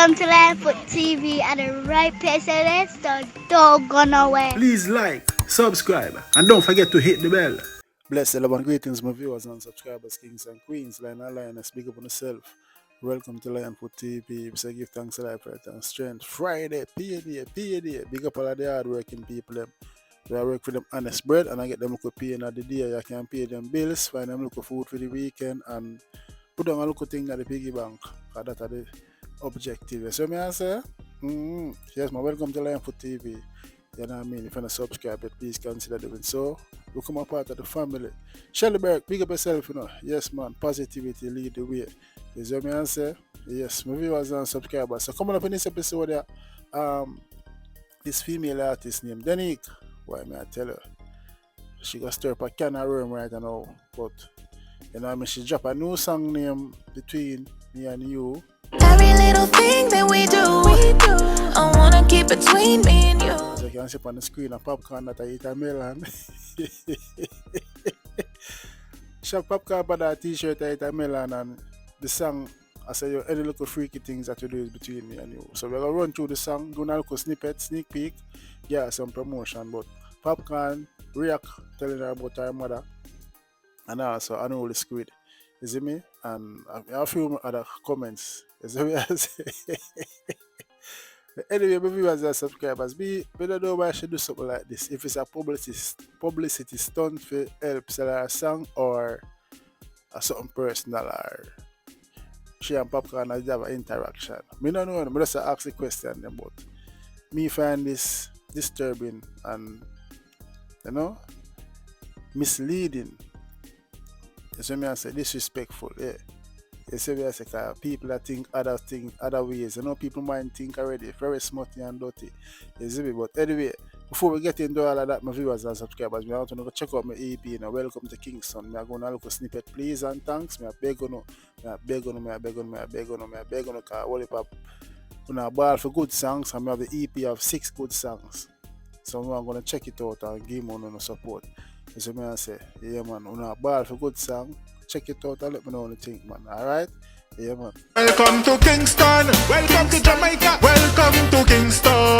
Welcome to Lion TV at the right place, so let's don't go nowhere. Please like, subscribe, and don't forget to hit the bell. Blessed love and greetings, my viewers and subscribers, kings and queens, Lion and Lioness, big up on yourself. Welcome to Lion TV. We say give thanks to life, right, and strength. Friday, payday. Big up all of the hard working people. Them. I work for them honest bread and I get them look pay in the day. I can pay them bills, find them look food for the weekend, and put down a look thing at the piggy bank. That's the objective. So, I say, yes, welcome to Lion TV. You know what I mean? If you're not subscribed, please consider doing so. Become a part of the family. Shelly Berg, big up yourself, you know. Yes, man. Positivity lead the way. You see what I say? Yes, my viewers and subscribers. So coming up in this episode there, this female artist named Denyque. Why may I tell her? She got stir up a can of room right now. But you know what I mean? She drop a new song name between me and you. Every little thing that we do, I wanna keep between me and you. So you can see on the screen a popcorn that I eat a melon. Shop popcorn by that t-shirt I eat a melon, and the song I say you any little freaky things that you do is between me and you. So we're gonna run through the song, do a little snippet, sneak peek, yeah, some promotion, but Popcaan react telling her about her mother and also Unruly Squid. You see me? And I have a few other comments. You see me? Anyway, my viewers and subscribers, we don't know why I should do something like this. If it's a publicity stunt for help sell her song or something personal or she and Popcaan have an interaction. I don't know, I just ask the question, but me find this disturbing and misleading. You see me, I say disrespectful, yeah. You see me, I say people that think other ways. You know, people mind think already, very smutty and dirty. You see me, but anyway, before we get into all of that, my viewers and subscribers, I want to go check out my EP, you know, welcome to Kingston. I'm going to look a snippet, please, and thanks. I beg you, because all the when I ball for good songs, and I have the EP of 6 good songs. So I'm going to check it out and give me no support. You see me, I say, yeah, man, when I ball for good song, check it out and let me know what you think, man. Alright? Yeah, man. Welcome to Kingston. Welcome to Jamaica. Welcome to Kingston.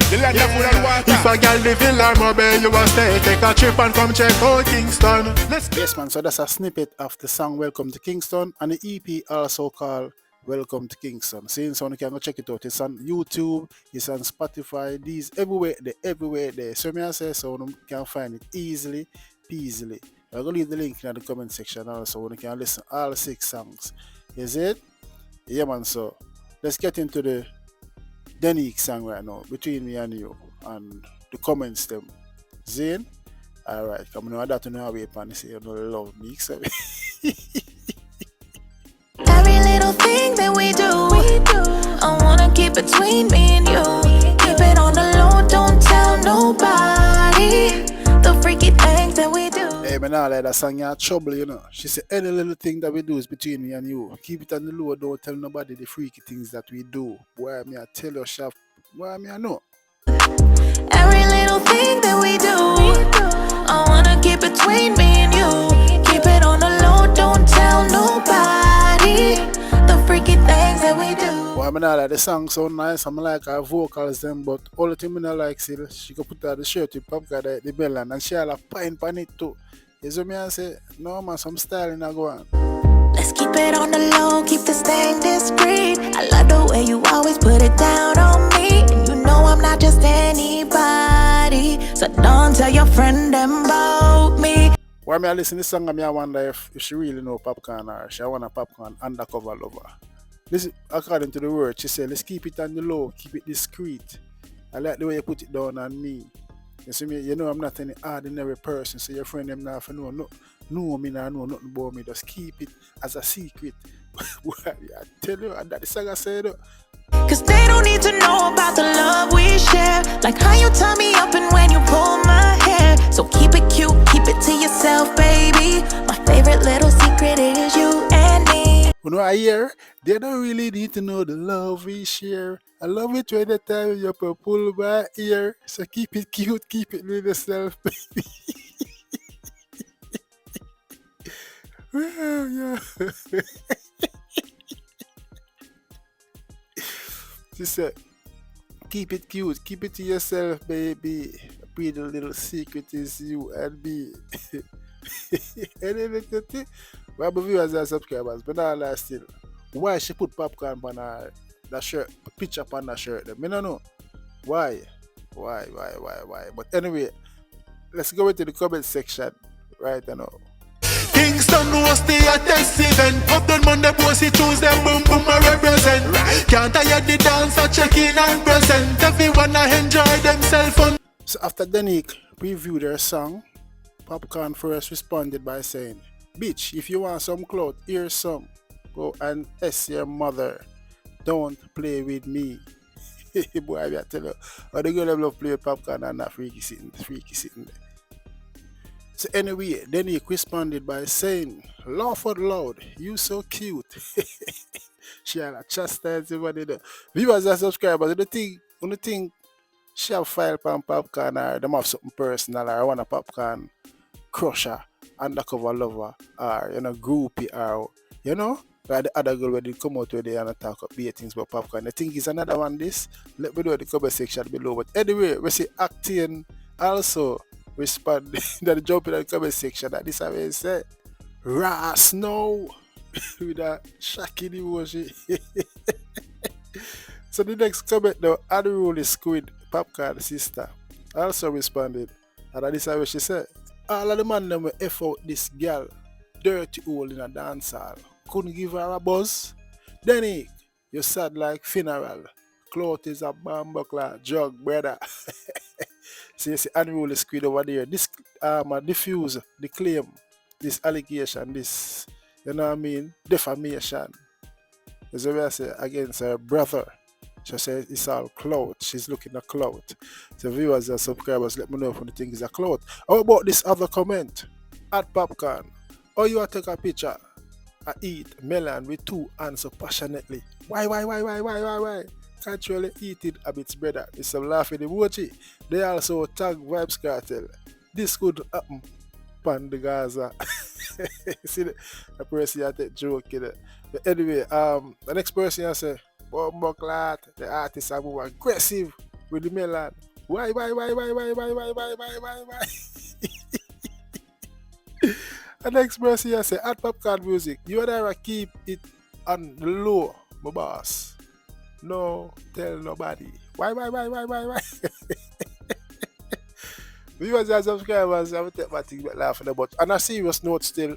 The land of food and water. If a girl live in Mobile, you must take a trip and come check out Kingston. Yes, man. So that's a snippet of the song Welcome to Kingston, and the EP also called Welcome to Kingston. Seeing so you can go check it out. It's on YouTube, it's on Spotify, these everywhere there. So me I say so you can find it easily, peasily. I'm gonna leave the link in the comment section also you can listen all 6 songs. Is it? Yeah, man. So let's get into the Denyque song right now, between me and you, and the comments them. Zane? Alright, come on, that to know how we pan say you know love me. So Every little thing that we do, I wanna keep between me and you. Keep it on the low, don't tell nobody the freaky things that we do. hey, man, I like that song, you're trouble, you know. She said, any little thing that we do is between me and you. Keep it on the low, don't tell nobody the freaky things that we do. Boy, me, I tell you, chef, boy, me, I know. Every little thing that we do, I wanna keep between me and you. Keep it on the low, don't tell nobody the freaky things that we do. Boy, I mean, I like the song so nice. I'm like her vocals them, but all the thing I like, see, she could put out the shirt with Popcaan, the melon, and she had a pine pan it too. You see me, I say, no man, some styling I go on. Let's keep it on the low, keep this thing discreet. I love the way you always put it down on me. And you know I'm not just anybody, so don't tell your friend them about me. Why me I listen to this song and I wonder if she really know Popcaan or she want a Popcaan undercover lover. This is, according to the word, she said, let's keep it on the low, keep it discreet. I like the way you put it down on me. You see me, you know I'm not any ordinary person, so your friend them not know me, not know nothing about me. Just keep it as a secret. I tell you, and that the song I said. Cause they don't need to know about the love we share. Like how you tie me up and when you pull my hair. So keep it cute, keep it to yourself, baby. My favorite little secret is you and me. You know, I hear they don't really need to know the love we share. I love it when the time you pull my ear. So keep it cute, keep it with yourself, baby. Well, yeah. She said, keep it cute, keep it to yourself, baby. A pretty little secret is you and me. Any little thing. Well, my viewers and subscribers, but now I still. Why she put popcorn on her that shirt, picture on that shirt? I don't know. Why? Why? But anyway, let's go into the comment section right now. Kingston was the hottest event. Up on Monday, Bossy Tuesday, boom boom I represent. Can't tire the dancer, check in and present. Everyone I enjoy themselves on. So after Denyque previewed her song, Popcaan first responded by saying, "Bitch, if you want some clout, here's some. Go and S your mother. Don't play with me." Boy, I tell you, how the girl love play with Popcaan and that freaky sitting there. So anyway, Denyque responded by saying, "Laugh out loud, you so cute." She had a chastise everybody there. Viewers and subscribers, the thing she have file pan Popcaan or them have something personal or one a Popcaan crusher, undercover lover, or groupie, or like the other girl where they come out today and talk up big things about Popcaan. I think is another one this. Let me know in the comment section below. But anyway, we see acting also respond that jump in the comment section that this have been said. Ras no with a shocking emoji. So the next comment now, Unruly Squid, Popcaan sister, also responded. And this is what she said. All of the man them will F out this girl, dirty hole in a dance hall. Couldn't give her a buzz. Denyque, you sad like funeral. Cloth is a bambuckler, jug, brother. So you see Unruly Squid over there. This diffuse the claim, this allegation, this, defamation. As I say against her brother. She says it's all clout. She's looking at clout. So viewers and subscribers, let me know if you think it's a clout. How about this other comment? At Popcaan. Or you take a picture. I eat melon with two hands so passionately. Why? Can't really eat it a bit better. It's some laughing emoji. They also tag Vibes Cartel. This could happen pan the Gaza. See the person I take joke in it. But anyway, the next person I say, Bomboclat, the artists are more aggressive with the melon. Why? The next person I say, at Popcaan Music, you and I keep it on the low, my boss. No, tell nobody. Why? Viewers and subscribers, I will take my thing but laughing about. On a serious note still,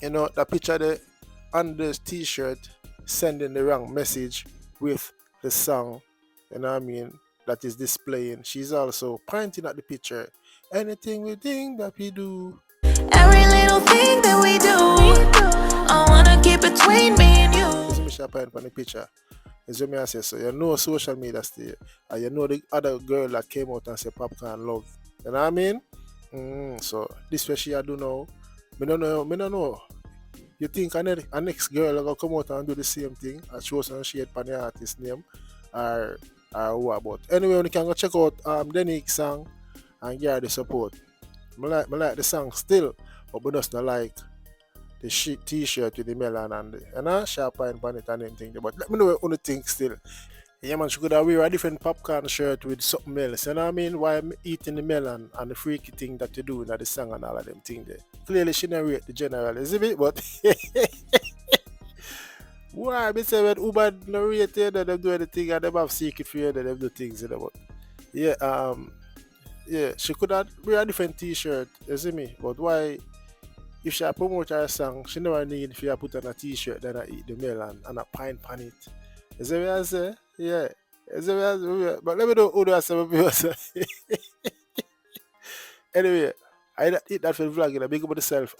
the picture there on the t-shirt sending the wrong message with the song, that is displaying. She's also pointing at the picture. Anything we think that we do. Every little thing that we do, I wanna keep between me and you. This is Michelle point on the picture. As you may say, so social media still, and the other girl that came out and said Popcaan love. You know what I mean? So this way she do now. Me don't know. You think a next girl will come out and do the same thing and show some shade on the artist name or what? But anyway, you can go check out Denyque song and get the support. I like the song still, but we just not like the t-shirt with the melon and the sharp pine on it and anything. But let me know what you think still. Yeah man, she could have wear a different Popcaan shirt with something else. You know what I mean? Why I'm eating the melon and the freaky thing that you do in the song and all of them things there. Clearly she not rate the general, isn't it? But why I say when Uber no rate you, them do anything and them have secret for you, them do things, But yeah, she could have wear a different t-shirt, you see me? But why if she promote her song, she never need if you put on a t-shirt then I eat the melon and a pine pan it. Is that what I say? Yeah. Is that what I say? But let me know who do I say. Anyway, I eat that for the vlog, big up myself.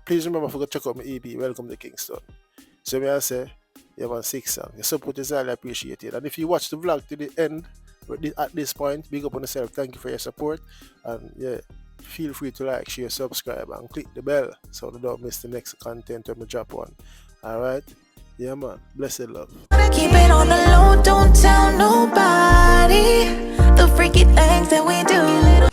Please remember to check out my EP, Welcome to Kingston. So I say, you have a 6 song. Your support is highly appreciated. And if you watch the vlog to the end, at this point, big up on yourself. Thank you for your support. And feel free to like, share, subscribe, and click the bell so you don't miss the next content when we drop one. Alright? Yeah man. Blessed love. Keep it on the low, don't tell nobody the freaky things that we do.